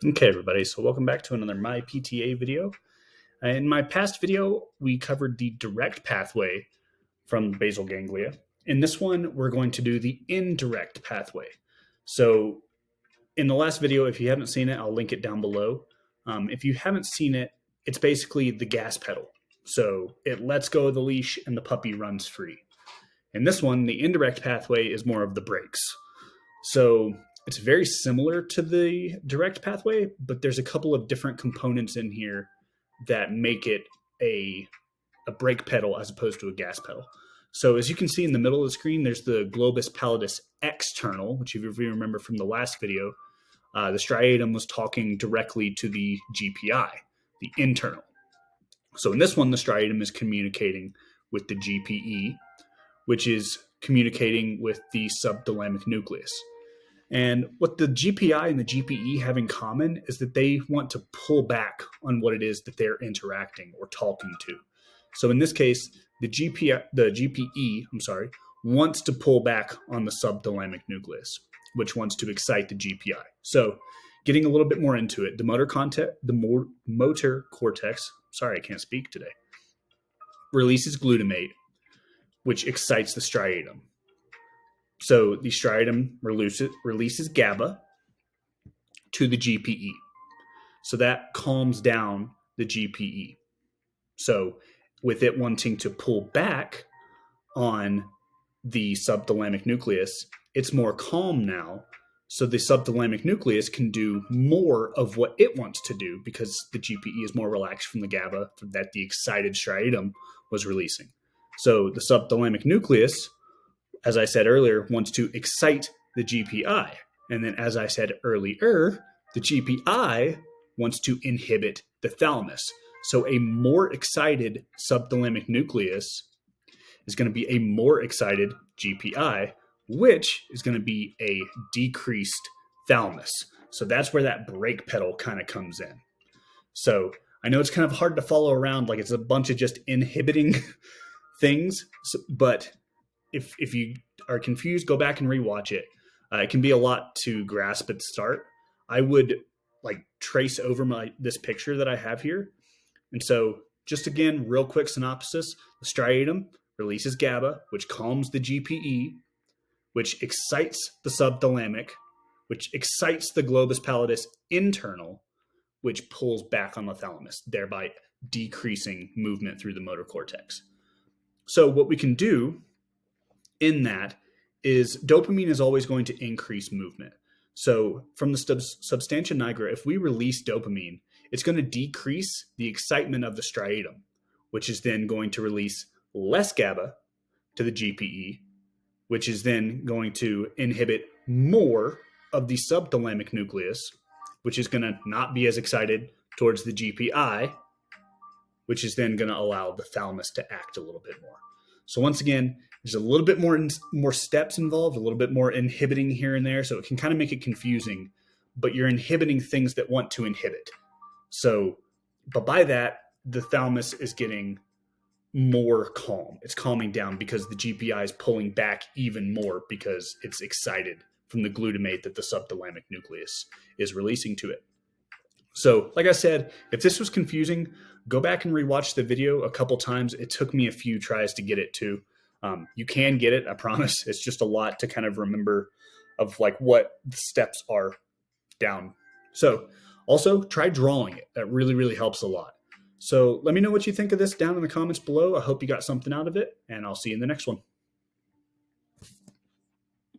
Okay, everybody, so welcome back to another My PTA video. In my past video, we covered the direct pathway from basal ganglia. In this one, we're going to do the indirect pathway. So in the last video, if you haven't seen it, I'll link it down below. If you haven't seen it, it's basically the gas pedal. So it lets go of the leash and the puppy runs free. In this one, the indirect pathway is more of the brakes. So it's very similar to the direct pathway, but there's a couple of different components in here that make it a brake pedal as opposed to a gas pedal. So as you can see in the middle of the screen, there's the globus pallidus external, which if you remember from the last video, the striatum was talking directly to the GPI, the internal. So in this one, the striatum is communicating with the GPE, which is communicating with the subthalamic nucleus. And what the GPI and the GPE have in common is that they want to pull back on what it is that they're interacting or talking to. So in this case, the GPE, wants to pull back on the subthalamic nucleus, which wants to excite the GPI. So getting a little bit more into it, the motor cortex, sorry, I can't speak today, releases glutamate, which excites the striatum. So the striatum releases GABA to the GPE. So that calms down the GPE. So with it wanting to pull back on the subthalamic nucleus, it's more calm now. So the subthalamic nucleus can do more of what it wants to do because the GPE is more relaxed from the GABA that the excited striatum was releasing. So the subthalamic nucleus, as I said earlier, wants to excite the GPI. And then as I said earlier, the GPI wants to inhibit the thalamus. So a more excited subthalamic nucleus is going to be a more excited GPI, which is going to be a decreased thalamus. So that's where that brake pedal kind of comes in. So I know it's kind of hard to follow around, like it's a bunch of just inhibiting things, but if you are confused, go back and rewatch it. It can be a lot to grasp at the start. I would like trace over this picture that I have here. And so just again, real quick synopsis, the striatum releases GABA, which calms the GPE, which excites the subthalamic, which excites the globus pallidus internal, which pulls back on the thalamus, thereby decreasing movement through the motor cortex. So what we can do in that is dopamine is always going to increase movement. So from the substantia nigra, if we release dopamine, it's going to decrease the excitement of the striatum, which is then going to release less GABA to the GPE, which is then going to inhibit more of the subthalamic nucleus, which is going to not be as excited towards the GPI, which is then going to allow the thalamus to act a little bit more. So once again, there's a little bit more steps involved, a little bit more inhibiting here and there. So it can kind of make it confusing, but you're inhibiting things that want to inhibit. So, but by that, the thalamus is getting more calm. It's calming down because the GPI is pulling back even more because it's excited from the glutamate that the subthalamic nucleus is releasing to it. So like I said, if this was confusing, go back and rewatch the video a couple times. It took me a few tries to get it to. You can get it, I promise. It's just a lot to kind of remember of like what the steps are down. So also try drawing it. That really, really helps a lot. So let me know what you think of this down in the comments below. I hope you got something out of it, and I'll see you in the next one.